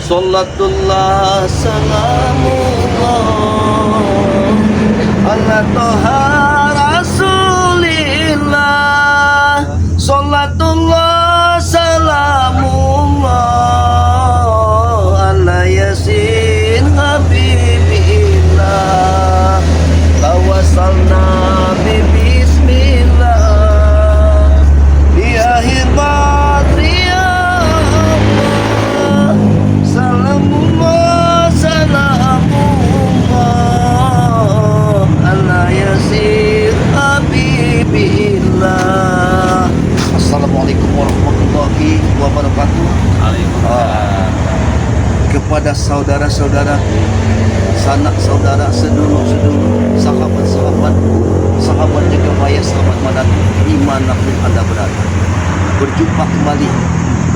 Salatullah salamullah ala toha rasulillah. Salatullah salamullah ala yasin habibillah. Tawassalna bismillah di akhir badriyah. Salamullah salamullah ala yasir habibillah. Assalamualaikum warahmatullahi wabarakatuh. Waalaikumsalam. Kepada saudara-saudaraku, sanak saudara, sedulur-sedulur, sahabat-sahabatku, sahabat Jagabaya, sahabat Madat, dimanapun Anda berada, berjumpa kembali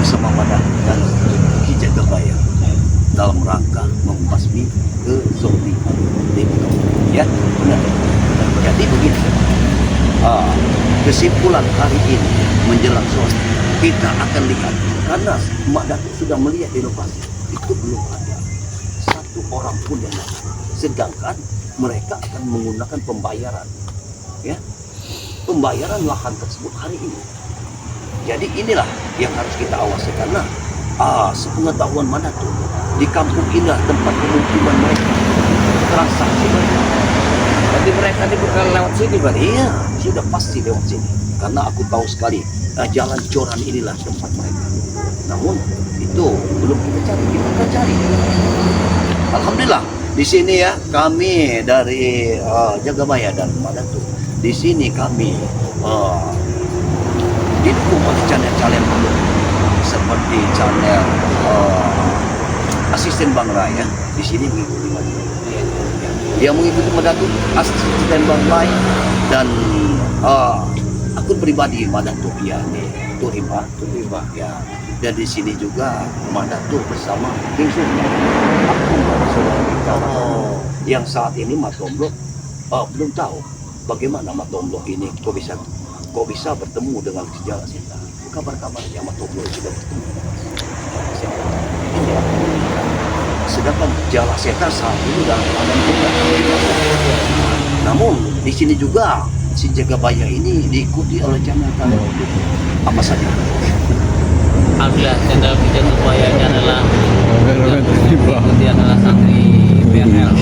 bersama Madat dan Ki Jagabaya dalam rangka membasmi kezaliman di muka bumi. Ya, benar. Jadi begini, kesimpulan hari ini menjelang sore kita akan lihat, karena Mak Datuk sudah melihat di lokasi itu belum ada satu orang pun yang datang, sedangkan mereka akan menggunakan pembayaran, ya, pembayaran lahan tersebut hari ini. Jadi inilah yang harus kita awasi, karena sepengetahuan Mak Datuk di kampung inilah tempat pemukiman mereka, transaksi mereka. Berarti mereka ini bukan lewat sini, Pak? Iya, sudah pasti lewat sini, karena aku tahu sekali jalan Joran inilah tempat mereka. Namun itu belum kita cari, kita akan cari. Alhamdulillah di sini ya, kami dari Jagabaya dan Mak Datuk, di sini kami didukung oleh channel-channel seperti channel asisten Bang Raya. Di sini mengikuti Mak Datuk. Dia mengikuti Mak Datuk, asisten Bang Raya, dan akun pribadi Mak Datuk ya, Tuhimba ya. Dan di sini juga Mak Datuk bersama King Sultan, aku saudara kita yang saat ini Mak Tomblok belum tahu bagaimana Mak Tomblok ini kok bisa bertemu dengan Ki Jalaseta. Kabar-kabarnya Mak Tomblok sudah bertemu dengan Ki Jalaseta. Sedangkan Jalaseta saat ini dalam keadaan bukan. Namun di sini juga si Jagabaya ini diikuti oleh channel-channel apa saja. Alhamdulillah, channel Ki Jagabaya ini adalah yang diikuti adalah santri BRL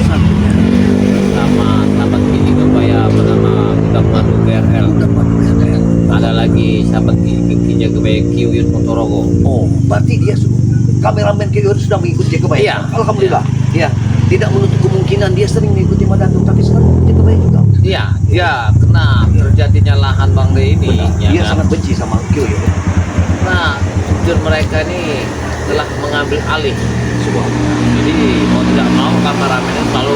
sama sahabat Ki Jagabaya bernama Budak Madu BRL. Ada lagi sahabat Ki Jagabaya Ki Uyut Montorogo. Oh, berarti dia kameramen Ki Uyut sudah mengikuti Jagabaya. Iya. Alhamdulillah. Ya, tidak menutup kemungkinan dia sering mengikuti Mak Datuk, tapi sekarang Jagabaya juga. Iya, dia kena terjadinya lahan Bang De ini. Benar. Ya Dia kan? sangat benci sama Ki Uyut. Nah, jujur mereka ini telah mengambil alih. Subhanallah. Jadi mau tidak mau kameramen itu selalu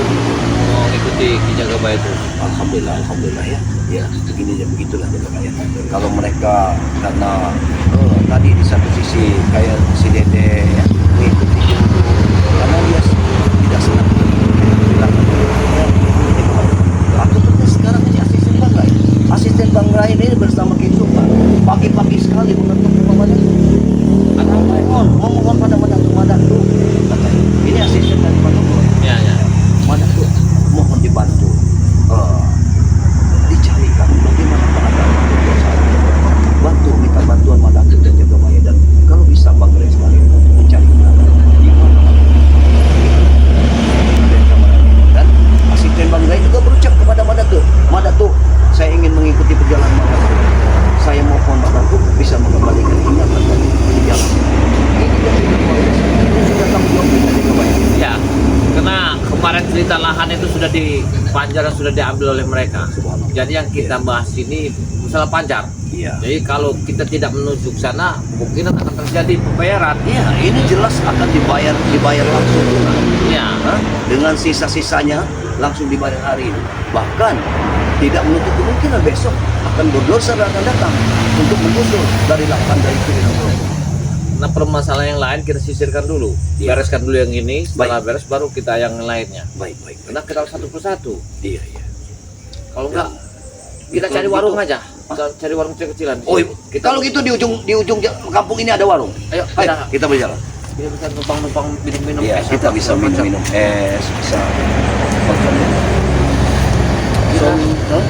mengikuti Ki Jagabaya itu. Alhamdulillah ya. Ya, begini ya, begitulah Jagabaya. Kalau mereka karena tadi di satu sisi kayak si Dede ya, mengikuti dulu karena dia tidak senang aku tuh sekarang ini asisten Bang Rai ini bersama King Sultan pagi-pagi sekali menonton Mak Datuk. Ada apa ya? Mohon pada Mak Datuk katanya. Ini asisten dari Mak Datuk. Ya, ya. Mak Datuk mohon dibantu dicarikan bagaimana keadaan Mak Datuk saat ini. Bantu, minta bantuan Mak Datuk dan Jagabaya, dan kalau bisa Bang Rai sekali untuk mencari keadaan di mana dan asisten Bang Rai juga berucap kepada Mak Datuk, saya ingin mengikuti perjalanan Mak Datuk. Saya mohon Mak Datuk bisa mengembalikan ingatan dan perjalanan. Ini sudah tanggung jawab kita Jagabaya. Ya, karena kemarin cerita lahan itu sudah dipanjar dan sudah diambil oleh mereka. Jadi yang kita bahas ini masalah panjar. Iya. Jadi kalau kita tidak menuju ke sana, kemungkinan akan terjadi pembayaran. Iya, ini jelas akan dibayar langsung tunai. Ya, Dengan sisa-sisanya langsung dibayar hari ini. Bahkan tidak menutup kemungkinan besok akan berdosa dan akan datang untuk menggusur dari lahan dari itu. nah permasalahan yang lain kita sisirkan dulu, Iya. bereskan dulu yang ini. Setelah beres baru kita yang lainnya. Baik. Karena kita harus satu persatu. Iya. Kalau enggak, kita Itu- cari warung itu- aja. Kita cari warung kecil-kecilan. Oh, Kita kalau gitu di ujung kampung ini ada warung. Ayo Ayo, kita berjalan. Kita bisa numpang minum-minum Iya, es kita apa bisa segala macam. minum es, bisa makan.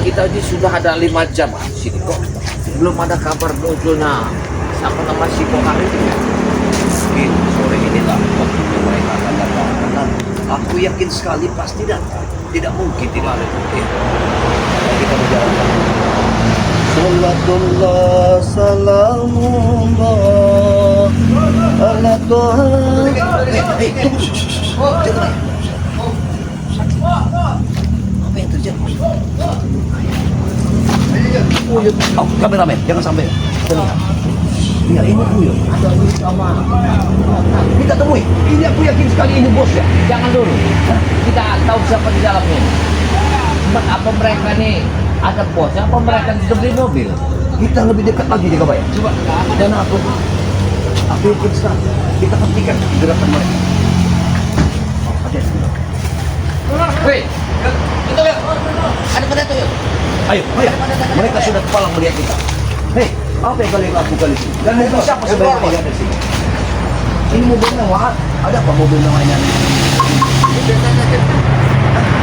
Kita aja sudah ada 5 jam di sini kok. Belum ada kabar munculnya siapa nama si Kohar itu ya. Mungkin sore inilah waktunya mereka akan datang. Karena aku yakin sekali pasti datang. Tidak mungkin tidak ada. Mari kita berjalan. Salatullah salamullah ala Tuhan. Jangan. Apa yang terjadi? Oh, kameramen, jangan sampai terlihat. Ya, ini buyut. Ada sama. Kita temui. Ini aku yakin sekali ini bos ya. Jangan dulu. Kita tahu siapa di dalamnya. Apa mereka nih ada bosnya? Apa mereka sudah beli mobil? Kita lebih dekat lagi di Kabaya. Coba. Dan aku yakin sekali. Kita hentikan gerakan mereka. Oh, ada. Hei, itu ya. Ada pada itu ya. Ayo. Mereka sudah kepalang melihat kita. Hei, apa yang kalian lakukan di sini? Dan mobil siapa sebenarnya yang ada di sini? Ini mobilnya Wahab. Ada apa mobil namanya?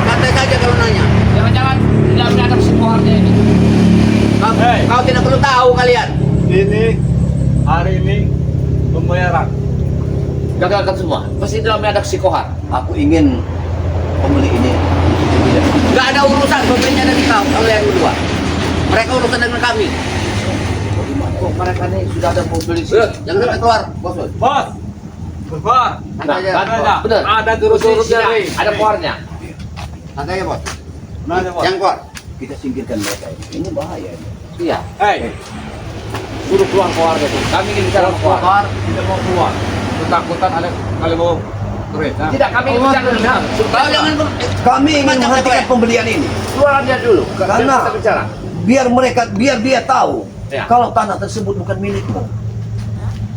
Santai saja kalau nanya. Jangan-jangan di dalamnya ada si Koharnya ini. Kau tidak perlu tahu kalian. Ini hari ini pembayaran. Gagalkan semua. Pasti di dalamnya ada si Kohar. Aku ingin pembeli ini. Gak ada urusan pembelinya dari kalian berdua. Mereka urusan dengan kami. Kok mereka nih sudah ada mobil di sini? Jangan sampai keluar, bos. Bos, keluar. Nah, benar. Ada terus Urus-urusnya, ada Koharnya. Santai ya, Bos. Mana bos? Yang keluar. Kita singkirkan mereka ini. Ini bahaya. Ini. Iya. Hei, Suruh keluar Koharnya tuh. Kami ingin bicara sama Kohar. keluar. Tidak mau keluar. Ketakutan ada kali mau kereta. Tidak, kami ingin bicara dengan Kau jangan Kami ingin Macam menghentikan apa ya? pembelian ini. keluar dia dulu. Karena Kita bicara. biar dia tahu Ya. kalau tanah tersebut bukan milikmu.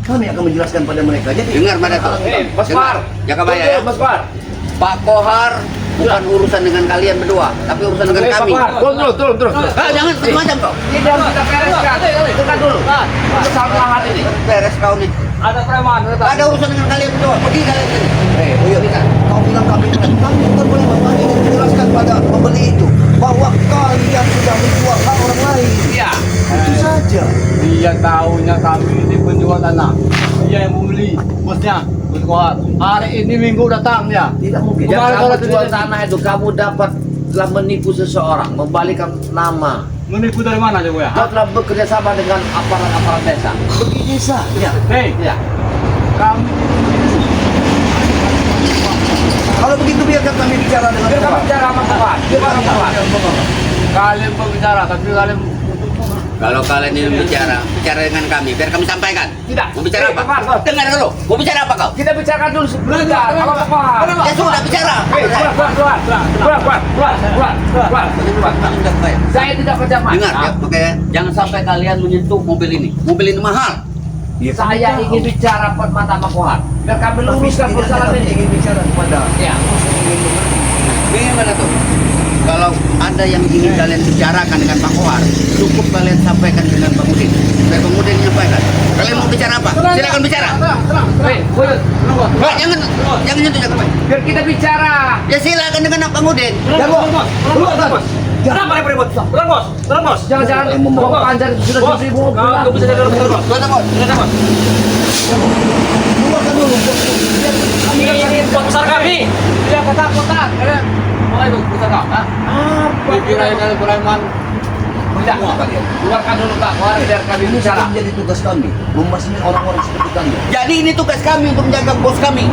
Kami akan menjelaskan pada mereka. Jadi dengar pada tuh. Mas Kohar. Jaga bayar ya. Mas Kohar. Pak Kohar bukan urusan dengan kalian berdua, tapi urusan dengan kami. Terus. Jangan macam kau. Ini harus kita bereskan. Dengar dulu. Kesalahan ini. Beres kau nih. Ada preman. Ada urusan dengan kalian berdua. Pergi kalian sini. Buyut, kau bilang kami bukan boleh menjelaskan pada pembeli itu bahwa kalian sudah menjual hak orang lain. Iya. Itu saja. Dia tahunya kami ini penjual tanah. Dia yang membeli, bosnya. Bos Kohar. Hari ini minggu datang dia. Tidak mungkin. Yang Kemarin kamu kalau jual tidak- tanah itu kamu dapat telah menipu seseorang, membalikan nama. Menipu dari mana coba ya? Kau telah bekerja sama dengan aparat-aparat desa. Begini saja. Hei, Iya. kami Kalau begitu biarkan kami bicara dengan Biar kamu Tuhan. bicara sama Kohar. Biar kamu Kohar. kalian berbicara, tapi kalian Kalau kalian ingin bicara dengan kami, biar kami sampaikan. Tidak. Mau bicara apa? Kohar. Dengar dulu. Mau bicara apa kau? Kita bicarakan dulu sebentar. Kalau Kohar. Ya sudah bicara. Keluar. Saya tidak kerja mas. Dengar ya, makanya jangan sampai kalian menyentuh mobil ini. Mobil ini mahal. Saya ingin bicara mata sama Kohar. Biar kami Tapi luruskan setidaknya persoalan kami ini. ingin bicara kepada Ya. Bagaimana tuh? Kalau ada yang ingin kalian bicarakan dengan Pak Kohar, cukup kalian sampaikan dengan Bang Udin. Biar Bang Udin menyampaikan. Kalian mau bicara apa? Silakan bicara. Hei, Buyut. Pak, jangan nyentuh jangan. Biar kita bicara. Ya silakan dengan Bang Udin. Kenapa ribut? Tenang bos. Jangan-jangan Yang membawa. bawa panjar itu sudah diberi mobil. Kau bisa jaga bos. Kota bos. keluarkan dulu. Kami ingin buat besar kami. Dia ketakutan. Mulai tuh besar kau. Pikiran dari preman. Tidak. Keluarkan dulu Pak Kohar biar kami Ini bicara. sudah menjadi tugas kami memasmi orang-orang seperti kalian. Jadi ini tugas kami untuk menjaga bos kami.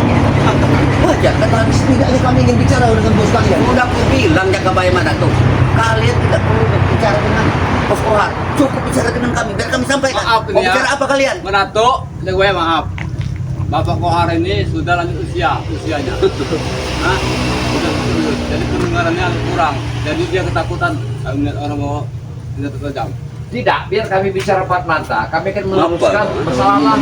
Wajar, karena setidaknya kami ingin bicara dengan bos kalian. Udah aku bilang jaga bayi mana tuh. Kalian tidak perlu berbicara dengan bos Kohar. Cukup bicara dengan kami. Biar kami sampaikan. Maaf ini Mau ya. bicara apa kalian? Menato, gue maaf. Bapak Kohar ini sudah lanjut usianya. Hah? Sudah, jadi pendengarannya kurang. Jadi dia ketakutan kalau melihat orang mau tidak tajam. Tidak, biar kami bicara empat mata. Kami akan meluruskan persoalan.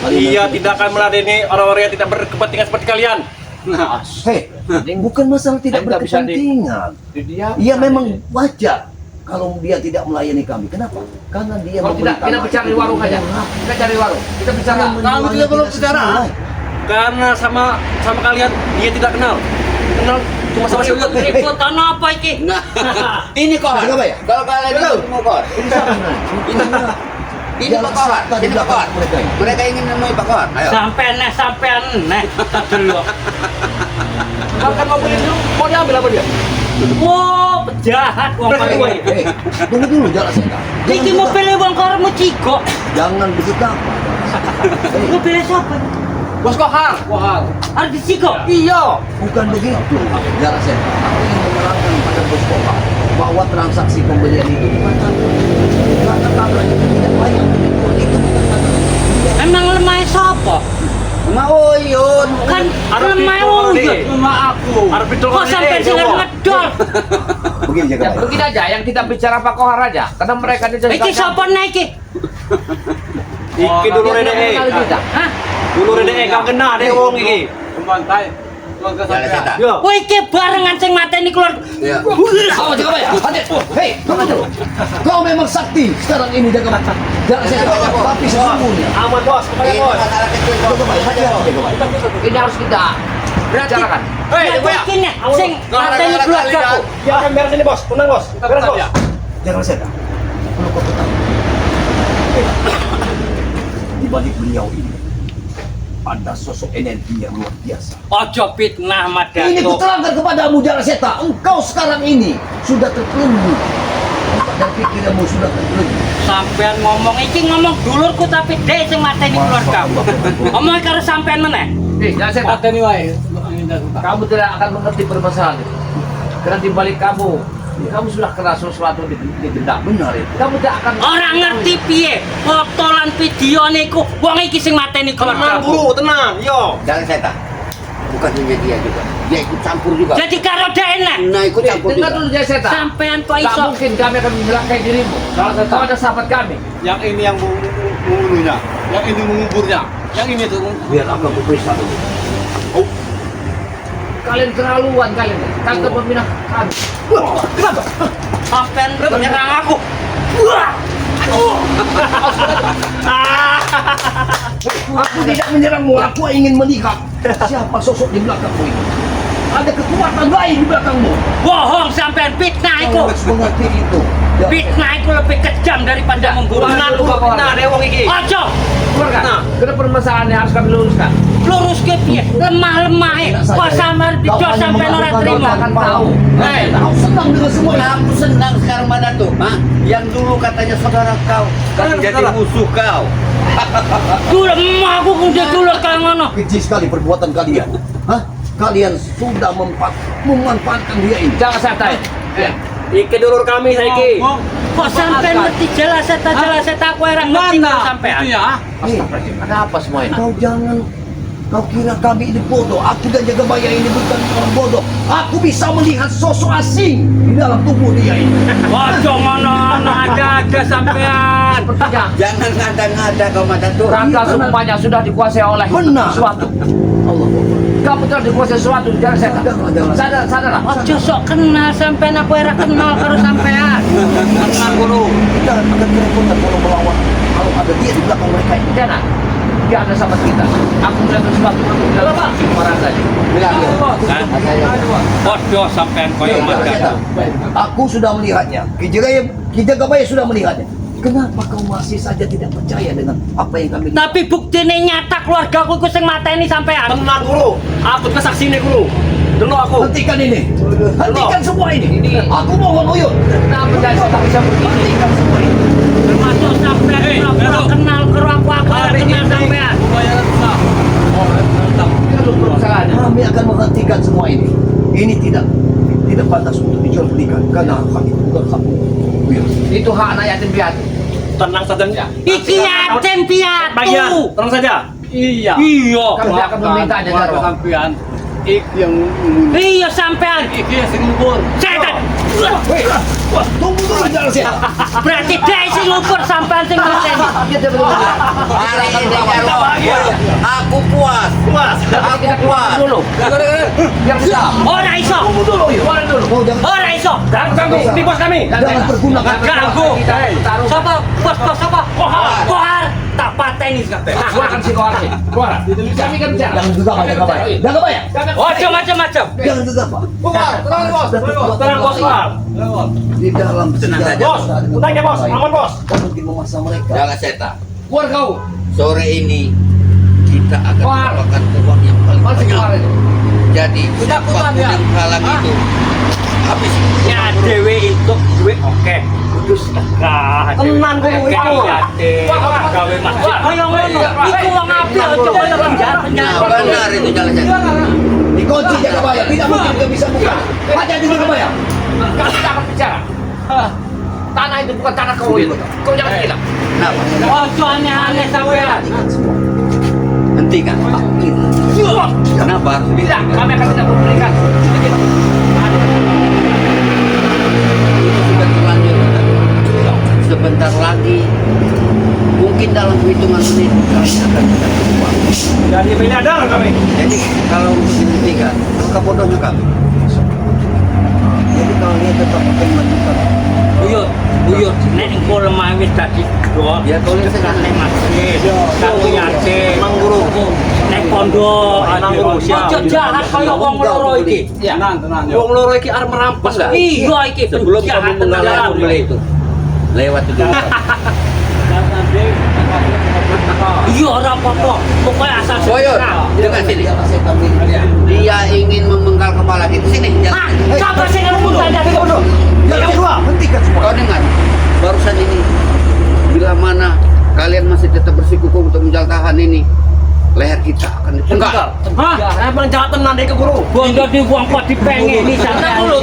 Iya, tidak akan meladeni orang-orang yang tidak berkepentingan seperti kalian. Nah, Hei, bukan masalah tidak Anda bisa berkepentingan. Dia. Iya memang wajar kalau dia tidak melayani kami. Kenapa? Karena dia Kalau tidak, kita bicara di warung aja. Kita cari warung. Kita bicara. kami tidak perlu bicara. Karena sama kalian dia tidak kenal. Kenal cuma sama si Uyut. Ributan apa iki? Nah, ini kohar. Coba ya? Kalau kalian itu mau kohar. Ini Pak Kohar. Ini Pak Kohar. Mereka ingin menemui Pak Kohar. Ayo. Sampean neh. Tak delok. Makan mau beli dulu, mau diambil apa dia? Wow, jahat wong karo kowe. Tunggu dulu, jangan saya. Iki mobilnya wong karo mucigo. Jangan begitu. Mobilnya siapa? Bos Kohar. Kohar. Arep dicigo. Iya. Bukan begitu. Jangan saya. Aku ingin menerangkan pada bos Kopa bahwa transaksi pembelian itu bukan kata-kata itu tidak banyak. Itu bukan kata. Emang lemah sapa? Mau Uyut. Kan Arep lemah itu, uyut. Cuma aku. Harus betul Kok sampai sing ngedol? Begini jaga. Ya begini aja, yang kita bicara Pak Kohar aja, karena mereka di Iki sapa nek iki? Iki dulu rene. Hah? Dulu rene kang kena deh wong iki. Pembantai. Keluarga Jangan sampean. saya. Yo. Kowe iki barengan sing mateni keluar. Ya. Awas jaga ya. Hati. Hei, tunggu dulu. Kau memang sakti sekarang ini jaga mata. Jangan saya. Tapi sesungguhnya. Aman bos, kembali Ini bos. masalah kecil bos. Coba ya, hati jaga baik. ini harus kita bicarakan. Hei, Nah, Boya. iki nek sing mateni keluargaku. Ya akan beres ini bos, tenang bos. Beres bos. Jangan saya. Kalau kau tetap di balik beliau ini ada sosok energi yang luar biasa. Ojo fitnah Ini Madato. kuterangkan kepadamu Jaraseta, engkau sekarang ini sudah terpelenggu dan pikiranmu sudah terpelenggu. Sampean ngomong iki ngomong dulurku tapi dhek sing mateni keluargaku. Ngomong karo sampean meneh. Jangan saya. Pateni wae. Kamu tidak akan mengerti permasalahan itu. Karena di balik kamu sudah kena sesuatu di benak. Benar itu. Kamu tidak akan Orang ngerti piye foto lan video niku wong iki sing mateni Tenang keluargaku. guru, tenang. Yo. Jangan saya. Bukan hanya dia juga. Dia ikut campur juga. Jadi karo dhek enak. Nah, ikut campur dengar juga. dulu Jangan saya. Sampean kok Tak iso mungkin kami akan menyelakain dirimu. Salah satu ada sahabat kami. Yang ini yang mengulunya, yang ini menguburnya, yang ini tuh. Biar aku berpisah dulu. Kalian terlaluan kalian. Kalian pembina kami. Kenapa? sampean menyerang aku. Aku tidak menyerangmu, aku ingin melihat siapa sosok di belakangmu ini. Ada kekuatan lain di belakangmu. Bohong sampean fitnah iku. Kau harus mengerti itu. Ya. Fitnah iku lebih kejam daripada membunuh. Tenang guru, tenang deh wong iki. Ojo Keluarga. Nah. Karena permasalahannya harus kami luruskan. lurus ke piye? Lemah-lemah kok sampean didos sampean ora trimo. Akan tahu. Hei, Kau senang dengan semua ini. kamu senang sekarang mana tuh? Hah? Yang dulu katanya saudara kau, sekarang jadi saudara. musuh kau. Dulu emak aku kudu dulu kaya ngono. Keji sekali perbuatan kalian. Hah? Kalian sudah memanfaatkan dia ini. Jangan santai. Iki dulur kami saiki. Kok sampean ngerti jelas aku ora ngerti kok sampean. Itu ya. Astagfirullahaladzim. Ada apa semua ini? Kau jangan. Kau kira kami ini bodoh. Aku dan jaga bayar ini bukan orang bodoh. Aku bisa melihat sosok asing di dalam tubuh dia ini. Ojo ngono ada sampean. Sepertinya Jangan ngada-ngada kau mana tuh. rangka semuanya sudah dikuasai oleh Benar. sesuatu. Allah Akbar. Kamu telah dikuasai sesuatu. Jangan sadar. Sadarlah. Ojo sok kenal sampean aku ora kenal karo sampean. Tenang guru. Kita akan kerepotan kalau melawan. Kalau ada dia di belakang mereka ini. Jangan. Dia ada sahabat kita. Aku melihat sesuatu di dalam orang tadi. Bilang dia. Kan? Bodoh sampean koyo madan. Aku sudah melihatnya. Kijaga Bayar sudah melihatnya. Kenapa kau masih saja tidak percaya dengan apa yang kami lihat? Tapi buktine nyata keluargaku iku sing mateni sampean. Tenang guru. Aku kesaksi nih guru. Dulu aku. Hentikan ini. Hentikan semua ini. Ini- Aku mohon Uyut. Kenapa jangan tak bisa begini? Hentikan semua ini. Termasuk sampean ora kenal karo aku ora kenal sampean. Pembayaran sah. Itu permasalahannya. Kami akan menghentikan semua ini. Ini tidak pantas untuk dijual belikan karena hak itu bukan hak Uyut. Itu hak anak yatim piatu. Tenang saja. Iki yatim Bagian. piatu. Tenang saja. Iya. Iya. Kami tidak akan meminta aja Keluarga Jarwo. sampean. Iki yang mengulu. Iya sampean. Iki yang sing ngubur. Setan. Weh, wah, tunggu dulu jangan saya. Berarti dia sing ngukur sampean sing mateni. Kita belum. Hari ini Jarwo. Aku puas. Aku puas. Dulu. Yang siap. Ora iso. Tunggu dulu Uyut. Keluarin dulu. Oh, jangan Ora iso. Ganggu di bos kami. jangan pergunakan Ganggu. Kita taruh. Sapa? Bos sapa? Kohar. tak pateni kabeh. Keluarkan si Kohar ini. Keluar. Kami kan bicara. Jangan gegabah, jangan bayar. Jangan bayar. Ojo macam-macam. Jangan gegabah. Tenang bos. Tenang bos, Kohar. Di dalam Tenang saja. Bos, tanya bos, aman bos. Kita mungkin memaksa mereka. Jangan seta. Keluar kau. Sore ini kita akan Keluar. mendapatkan uang yang paling Mana si Kohar banyak. itu? Jadi Ketakutan siapapun ya? yang halang itu habis. Ya dewe itu duit oke. Kudu sedekah. Tenan kudu itu. Gawe masjid. Ayo ngono. Iku wong apik aja kaya penjara. Nah, benar itu jalan seta. Dikunci jangan bayar. Tidak mungkin kita bisa buka. Hanya di jangan bayar. Kau tidak akan bicara. Tanah itu bukan tanah kau itu. Kau jangan bilang. Kenapa? Ojo aneh-aneh sampean. Hentikan. Kenapa harus Tidak, kami akan tidak memberikan. itu sudah terlanjur? Sebentar lagi, mungkin dalam hitungan menit kami akan dikasih uang. Jadi miliarder kami. Jadi kalau untuk dihentikan, maka bodohnya kami. Jadi kalau dia tetap akan melanjutkan. Buyut, nek engko lemah wis dadi gedho. Ya, tulis saja. nek masjid, karo yatim, Mangguru. nek pondok, Mangguru, siap. Ojo jahat kaya wong loro iki. Tenang. Wong loro iki arep merampas enggak? Iya iki Sebelum penjahat kamu tenan menggalang dalam. pembeli itu, lewat itu dulu. Iya ora apa-apa. Pokoke asal Boyot, dengan sini. Jangan saya tampil. Dia ingin memenggal kepala kita. Sini, Ah, jangan. siapa sih yang pun tanda bodoh? Yang kedua, hentikan semua. Kau dengar, barusan ini, bila mana kalian masih tetap bersikukuh untuk menjaltahan ini, leher kita akan dipenggal. Hah? Emang jahat tenan dek guru. Bondo di uang kok dipengeni tenang dulu,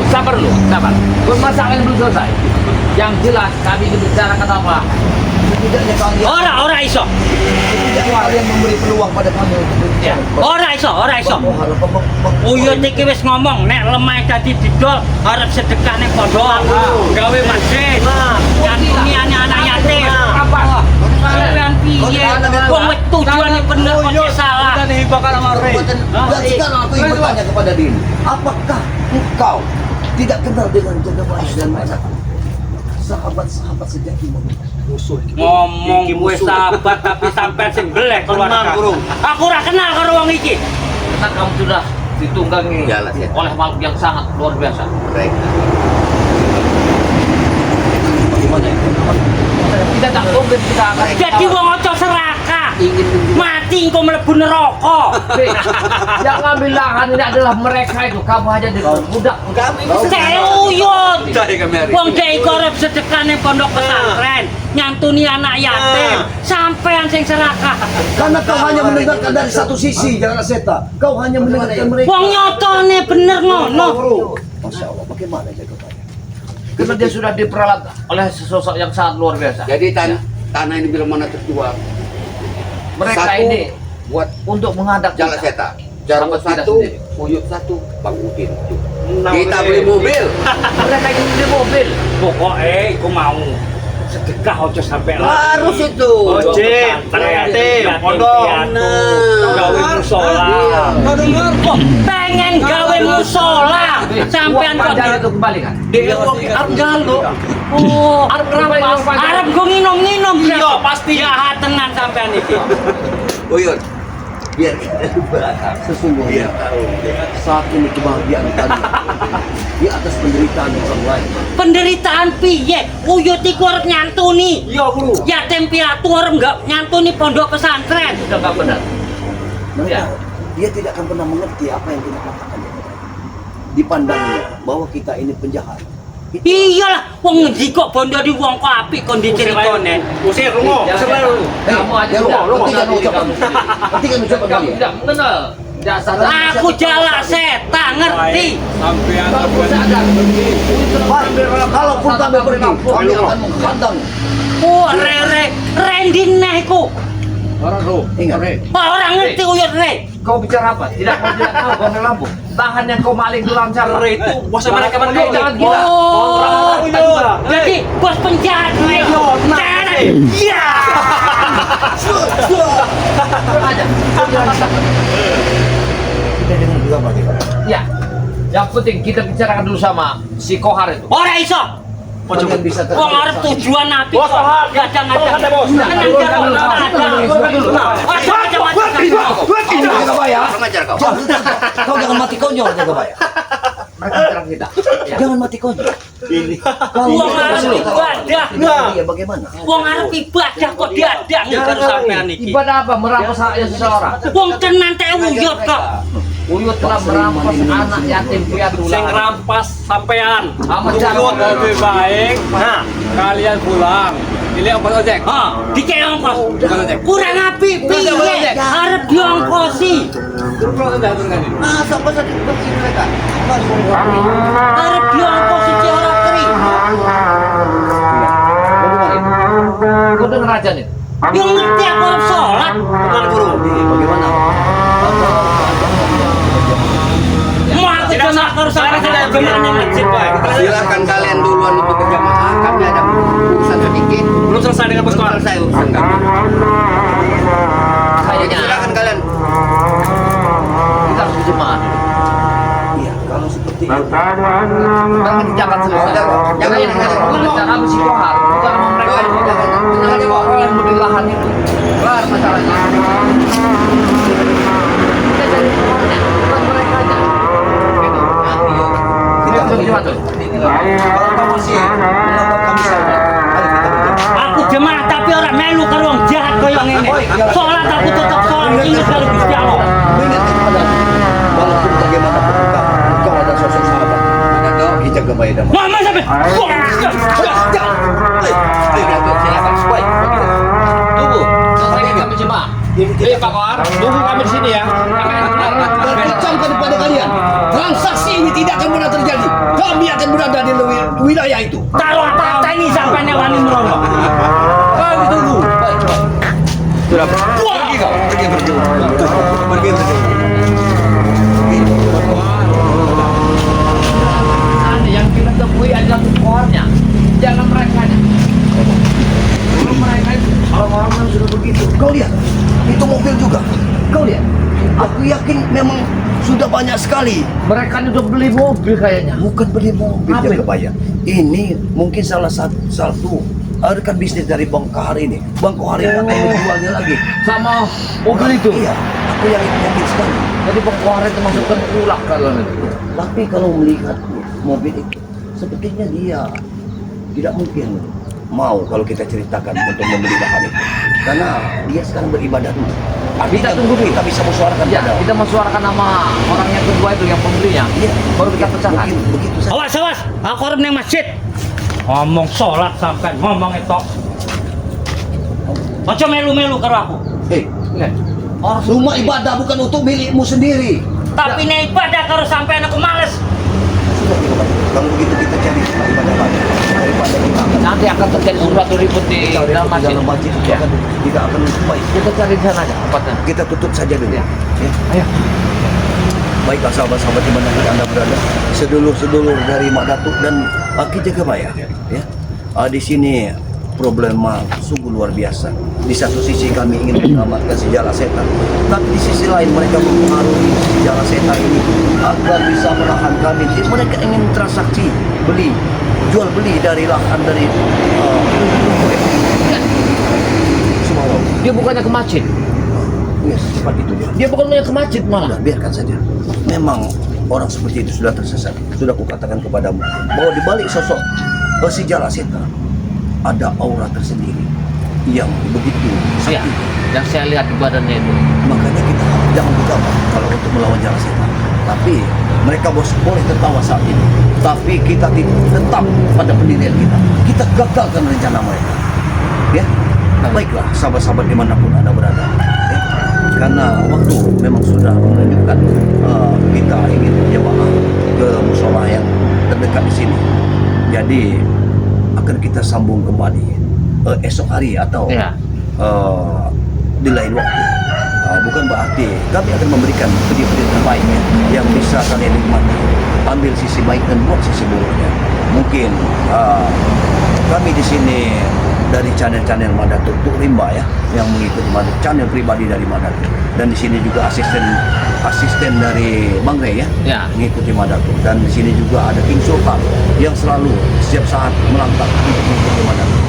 sabar dulu, sabar. Permasalahan belum selesai. Yang jelas kami dibicarakan apa? Setidaknya kalian, Ora iso. setidaknya kalian memberi peluang pada kami untuk Ya, berbicara. ora iso. Uyut iki wis ngomong nek lemah dadi didol arep sedekah ning pondok, gawe masjid. Nyantuni anak-anak yatim. Apa? Sampean piye? Wong wis tujuane bener kok salah. Kita dihibahkan sama Rey. Dan sekarang aku ingin bertanya kepada diri, apakah engkau tidak kenal dengan jaga baik dan masa sahabat-sahabat sejatimu? Ngomong gue sahabat tapi sampai sing belek keluarga. Aku ora kenal karo wong iki. Karena kamu sudah ditunggangi Jelas, ya. oleh makhluk yang sangat luar biasa. Baik. Bagaimana itu? Kita tak mungkin kita akan jadi wong ojo serakah. Ingin Mati engkau mlebu neraka. Jangan bilang ini adalah mereka itu. Kamu hanya budak. kami Seuyut. Cari kami hari Wong ini. dek korep sedekah ning pondok pesantren, nyantuni anak yatim, sampean sing serakah. Karena kau hanya mendengarkan dari satu sisi, jangan seta. Kau hanya mendengarkan mereka. Wong nyotone bener ngono. Masya Allah, bagaimana jaga baik? Karena dia sudah diperalat oleh sesosok yang sangat luar biasa. Jadi tanah ini bila mana terjual, Mereka satu ini buat untuk menghadap jalan kita. seta, jarwo Sahabat kita satu, sendiri. Uyut satu, Bang Udin. Kita beli mobil. Mereka ini beli mobil. Pokoknya aku mau sedekah ojo sampai Harus itu. Ojek, anak yatim, pondok. gawe musola. Kau dengar? Kok pengen gawe musola? Sampean kok itu kembali kan? dia arep jalo. Oh, arep rampas. Arep go nginum-nginum. Iya, pasti. Jahat tenan sampean iki. Uyut. Biar kita berakal. Sesungguhnya Biar tahu. saat ini kebahagiaan kalian di atas penderitaan orang lain. Penderitaan piye? Uyut iku arep nyantuni. Iya guru. Yatim piatu arep enggak nyantuni pondok pesantren. Sudah nggak benar. Mereka, dia tidak akan pernah mengerti apa yang kita katakan. Dipandangnya bahwa kita ini penjahat. Iyalah, wong ngendi kok bondo di wong kok apik kon diceritone. Usir lungo, usir dulu. Kamu aja ya, sudah. hentikan ucapan. Hentikan ucapan Kamu kalian. tidak mengenal dasar. Aku jalak setan, ngerti? Sampean Kamu sadar. Baik, kalaupun kami pergi, kami akan menghadang. Oh, Randy neh iku. Ingat, Orang ngerti uyut re. Kau bicara apa? Tidak tahu kau lampu. Bahan yang kau maling itu lancar. Itu bos mereka Jangan gila. Oh, jadi bos penjahat re. Iya. aja. kita dengan juga bagaimana? Ya. Yang penting kita bicarakan dulu sama si Kohar itu. Ora iso. Kalian bisa Wong arep tujuan nabi Bos, kok paham. gadang-gadang. Ada, Bos. Tenang Jagabaya. Kurang ajar kau. Kau jangan mati konyol, Jagabaya. Mereka serang kita. Jangan mati konyol. Ini. Wong arep ibadah. Iya, bagaimana? Wong arep ibadah kok diadang karo sampean iki. Ibadah apa? Merampas haknya seseorang. Wong tenan teh wuyut kok. Uyut telah merampas anak yatim piatu. Sing rampas sampean. Amat Uyut lebih baik. Nah, Kalian pulang. Ini ongkos ojek. Ha, dikek ongkos. Bukan ojek. Kurang api piye? Arep diongkosi. Turun ojek turun kali. Masa masa begini mereka. Arep diongkosi ci ora keri. Kau dengar aja nih. Yang ngerti aku arep sholat. Benar, Guru. Bagaimana? Mau aku kena karo sampean gimana masjid wae. Silakan kalian duluan untuk ke jamaah. Kami ada urusan sedikit. belum selesai dengan bos koar. Selesai urusan kami. Kayaknya Silakan kalian. kita harus berjemaah. Iya, kalau seperti itu. Jangan jangan selesai. Jangan jangan mesti kohar. Bukan sama mereka. Jangan aja kok yang beli lahan itu. Kelar masalahnya. Kita cari koharnya, bukan mereka aja. Gitu. Kita berjemaah tuh. Kalau kamu sih, kenapa kami saja? Ayo kita berjamaah. Aku jemaah tapi ora melu karo wong jahat koyo ngene. Sholat aku tetap sholat ingat karo Gusti Allah. Ingat kepada walaupun bagaimanapun engkau ada sosok sahabat. Ingat doa kita Jagabaya dan Mama sampe. silakan baik. Tunggu, selesai kami jemaah. Pak Koar, tunggu kami di sini ya. Berkecamkan kepada kalian, transaksi ini tidak akan pernah terjadi. Kami akan berada di wilayah itu. Taruh apa ini sampai wani merono. Kami tunggu. Baik, baik. Sudah. Pergi kau. Pergi berjumpa. Pergi berjumpa. Yang kita temui adalah koharnya, jangan mereka. Kalau mereka itu Orang-orang yang sudah begitu. Kau lihat, itu mobil juga. Kau lihat. Aku yakin memang sudah banyak sekali. mereka udah beli mobil kayaknya. Bukan beli mobil Apa itu? Jagabaya. Ini mungkin salah satu rekan bisnis dari Bang Kohar ini. Bang Kohar yang akan menjualnya lagi. Sama mobil itu. Iya, aku yakin sekali. Jadi pengkoharnya termasuk tengkulak kalau itu. Tapi kalau melihat mobil itu, sepertinya dia tidak mungkin mau kalau kita ceritakan untuk membeli lahan itu. Karena dia sekarang beribadah dulu. Kita tunggu dulu. Kita bisa musyawarahkan Ya, pada. kita menyuarakan nama orang yang kedua itu yang pembelinya. Iya, Baru kita pecahkan. Begitu saja. Awas awas, aku arep ning masjid. Ngomong sholat sampai ngomong itu. Ojo melu-melu karo aku. Hei, Orang rumah ibadah bukan untuk milikmu sendiri. Tapi nek ibadah karo sampean aku males. Sudah Jagabaya. Kalau begitu kita cari rumah ibadah lagi daripada kita akan nanti akan terjadi sesuatu ribut di dalam masjid. dalam masjid Ya. tidak akan baik. Kita cari di sana aja tempatnya. Kita tutup saja dulu. Ya. Ya. Ayo. Baiklah sahabat-sahabat dimanapun Anda berada, sedulur-sedulur dari Mak Datuk dan Ki Jagabaya, ya. Di sini problema sungguh luar biasa. Di satu sisi kami ingin menyelamatkan si Jala Setan, tapi di sisi lain mereka mempengaruhi si Jala Setan ini agar bisa menahan kami. Jadi mereka ingin transaksi jual beli dari lahan dari semua. Dia bukannya ke masjid. Yes, cepat itu dia. Dia bukannya ke masjid malah. Sudah, biarkan saja. Memang orang seperti itu sudah tersesat. Sudah kukatakan kepadamu bahwa di balik sosok si Jala Setan ada aura tersendiri yang begitu Ya, sakti. yang saya lihat di badannya itu. Makanya kita jangan gegabah kalau untuk melawan Jala Setan. Tapi mereka boleh tertawa saat ini. Tapi kita tetap pada pendirian kita. Kita gagalkan rencana mereka. Ya, baiklah sahabat-sahabat dimanapun Anda berada. Ya. Karena waktu memang sudah menunjukkan kita ingin berjamaah ke musola yang terdekat di sini. Jadi akan kita sambung kembali esok hari atau Ya. di lain waktu. Bukan berarti kami akan memberikan video-video terbaik yang bisa kalian nikmati. Ambil sisi baik dan buat sisi buruknya. Mungkin kami di sini dari channel-channel Mak Datuk Tuk Rimba ya, yang mengikuti channel pribadi dari Mak Datuk. Dan di sini juga asisten asisten dari Bang Rey ya, Ya. mengikuti Madatuk. Dan di sini juga ada King Sultan yang selalu setiap saat melangkah untuk mengikuti Madatuk.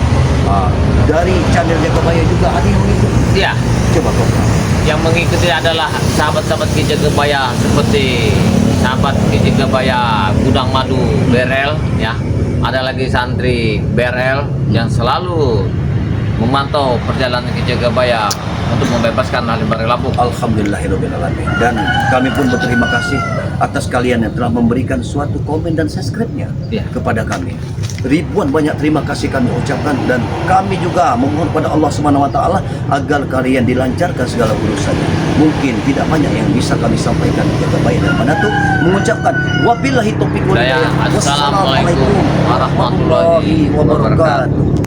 Dari channel Jagabaya juga ada yang mengikuti. Ya, Coba kau. yang mengikuti adalah sahabat-sahabat Ki Jagabaya seperti sahabat Ki Jagabaya Gudang Madu BRL ya. Ada lagi santri BRL yang selalu memantau perjalanan Ki Jagabaya untuk membebaskan ahli Barai Lampung. Alhamdulillahirrahmanirrahim. Dan kami pun berterima kasih atas kalian yang telah memberikan suatu komen dan subscribe-nya Ya. kepada kami. Ribuan banyak terima kasih kami ucapkan, dan kami juga memohon kepada Allah Subhanahu wa taala agar kalian dilancarkan segala urusannya. Mungkin tidak banyak yang bisa kami sampaikan di Jagabaya dan Madatuk, mengucapkan wabillahi taufiq wal hidayah. Assalamualaikum warahmatullahi wabarakatuh.